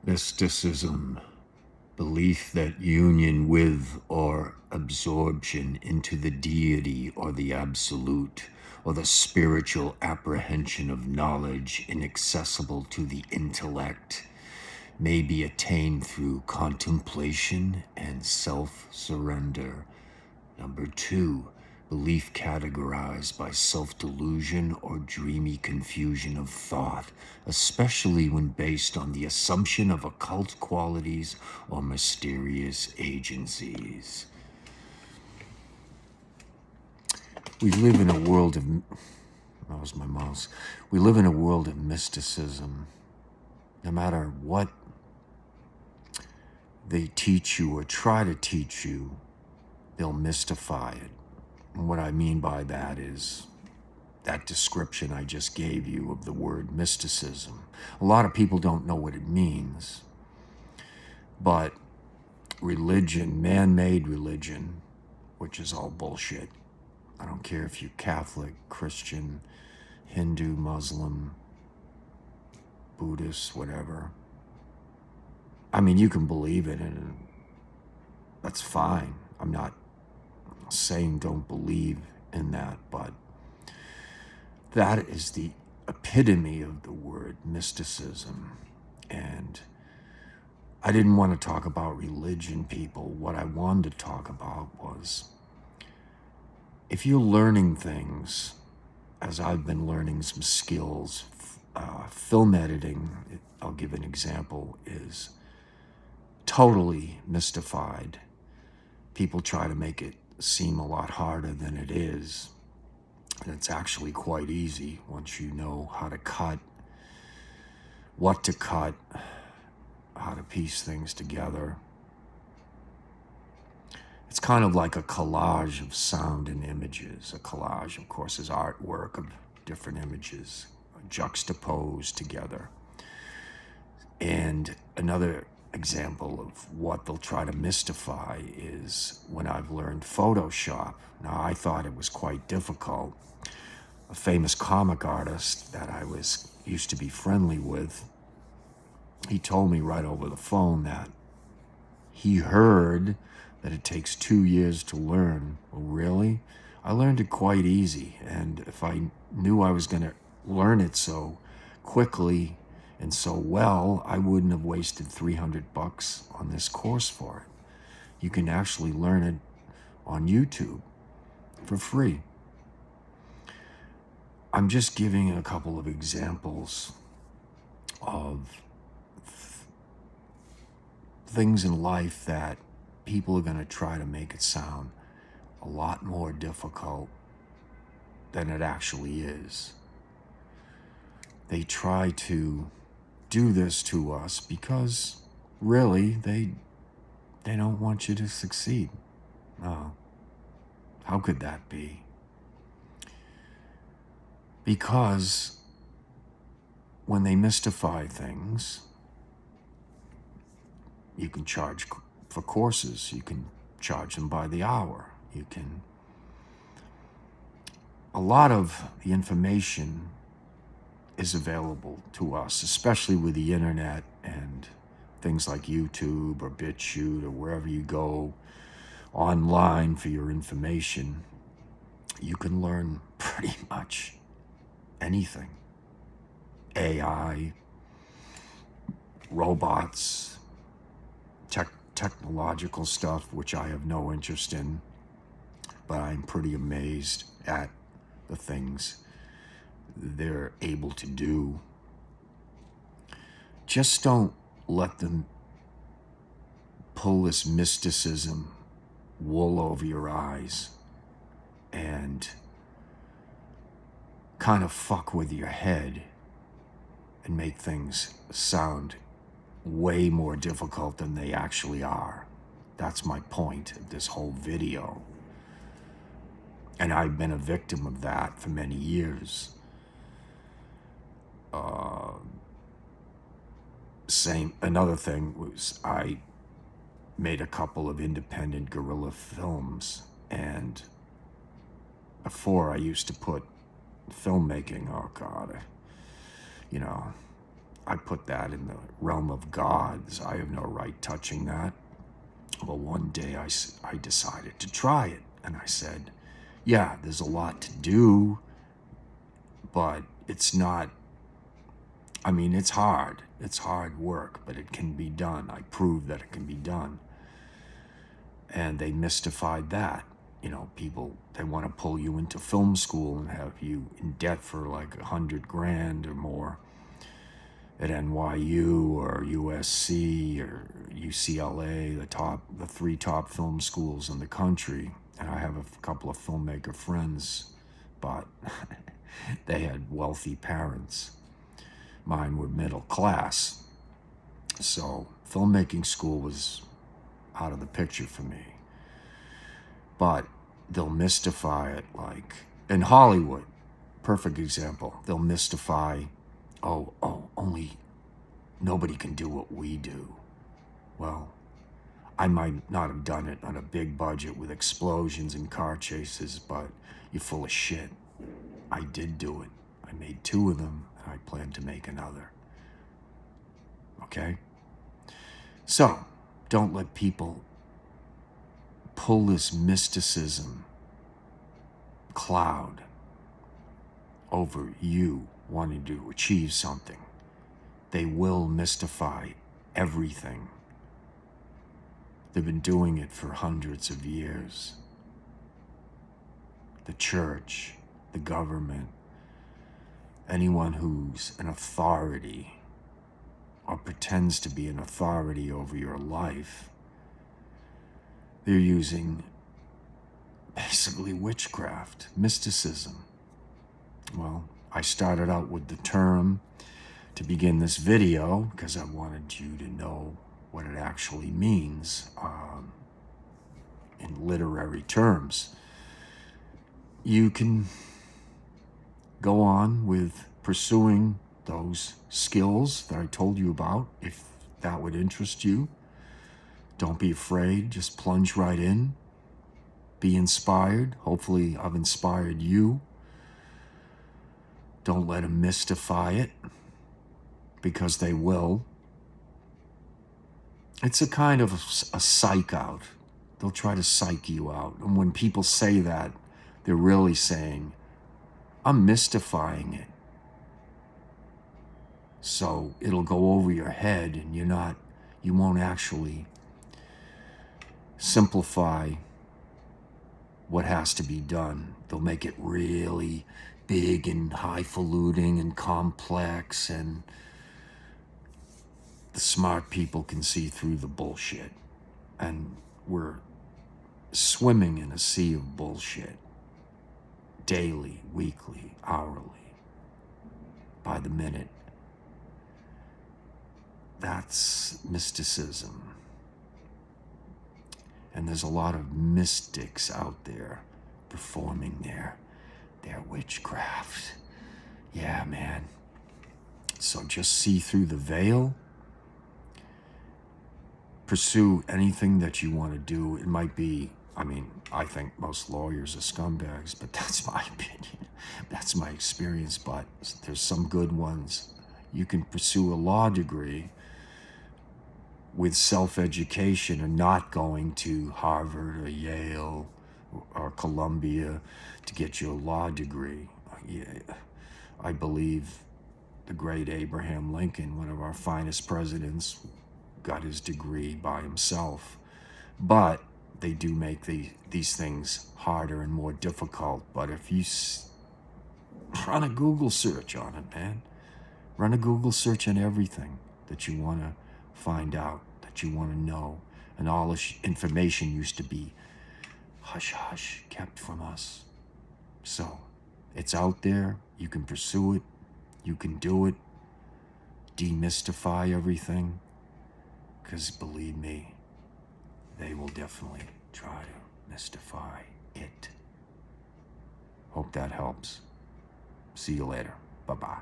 Mysticism, belief that union with or absorption into the deity or the absolute, or the spiritual apprehension of knowledge inaccessible to the intellect, may be attained through contemplation and self-surrender. Number 2, belief categorized by self-delusion or dreamy confusion of thought, especially when based on the assumption of occult qualities or mysterious agencies. We live in a world of... That was my mouse. We live in a world of mysticism. No matter what they teach you or try to teach you, they'll mystify it. And what I mean by that is that description I just gave you of the word mysticism. A lot of people don't know what it means, but religion, man-made religion, which is all bullshit. I don't care if you're Catholic, Christian, Hindu, Muslim, Buddhist, whatever. I mean, you can believe it, and that's fine. I'm not saying don't believe in that, but that is the epitome of the word mysticism. And I didn't want to talk about religion, people. What I wanted to talk about was, if you're learning things, as I've been learning some skills, film editing, I'll give an example, is totally mystified. People try to make it seem a lot harder than it is. And it's actually quite easy once you know how to cut, what to cut, how to piece things together. It's kind of like a collage of sound and images. A collage, of course, is artwork of different images juxtaposed together. And another example of what they'll try to mystify is when I've learned Photoshop. Now, I thought it was quite difficult. A famous comic artist that I used to be friendly with, he told me right over the phone that he heard that it takes 2 years to learn. Well, really? I learned it quite easy, and if I knew I was going to learn it so quickly and so well, I wouldn't have wasted $300 on this course for it. You can actually learn it on YouTube for free. I'm just giving a couple of examples of things in life that people are going to try to make it sound a lot more difficult than it actually is. They try to do this to us because really they don't want you to succeed. No. How could that be? Because when they mystify things, you can charge for courses, you can charge them by the hour, a lot of the information is available to us, especially with the internet and things like YouTube or BitChute or wherever you go online for your information. You can learn pretty much anything. AI, robots, technological stuff, which I have no interest in, but I'm pretty amazed at the things they're able to do. Just don't let them pull this mysticism wool over your eyes and kind of fuck with your head and make things sound way more difficult than they actually are. That's my point of this whole video. And I've been a victim of that for many years. Another thing was I made a couple of independent guerrilla films, and before I used to put filmmaking, oh God, I put that in the realm of gods. I have no right touching that. Well, one day I decided to try it. And I said, yeah, there's a lot to do, but it's not, I mean, it's hard. It's hard work, but it can be done. I proved that it can be done. And they mystified that. You know, people, they want to pull you into film school and have you in debt for like $100,000 or more at NYU or USC or UCLA, the three top film schools in the country. And I have a couple of filmmaker friends, but they had wealthy parents. Mine were middle class. So filmmaking school was out of the picture for me. But they'll mystify it, like in Hollywood, perfect example. They'll mystify, only nobody can do what we do. Well, I might not have done it on a big budget with explosions and car chases, but you're full of shit. I did do it. I made 2 of them, and I plan to make another. Okay? So, don't let people pull this mysticism cloud over you wanting to achieve something. They will mystify everything. They've been doing it for hundreds of years. The church, the government, anyone who's an authority or pretends to be an authority over your life, they're using basically witchcraft, mysticism. Well, I started out with the term to begin this video because I wanted you to know what it actually means in literary terms. You can go on with pursuing those skills that I told you about if that would interest you. Don't be afraid, just plunge right in. Be inspired. Hopefully I've inspired you. Don't let them mystify it, because they will. It's a kind of a psych out. They'll try to psych you out. And when people say that, they're really saying, I'm mystifying it. So it'll go over your head and you won't actually simplify what has to be done. They'll make it really big and highfalutin and complex, and the smart people can see through the bullshit. And we're swimming in a sea of bullshit. Daily, weekly, hourly, by the minute. That's mysticism. And there's a lot of mystics out there performing their witchcraft. Yeah, man. So just see through the veil. Pursue anything that you want to do. It might be, I think most lawyers are scumbags, but that's my opinion. That's my experience, but there's some good ones. You can pursue a law degree with self-education and not going to Harvard or Yale or Columbia to get your law degree. I believe the great Abraham Lincoln, one of our finest presidents, got his degree by himself. But they do make these things harder and more difficult. But if you run a Google search on it, man, run a Google search on everything that you want to find out, that you want to know. And all this information used to be hush-hush, kept from us. So it's out there. You can pursue it. You can do it. Demystify everything. Because believe me, they will definitely try to mystify it. Hope that helps. See you later. Bye-bye.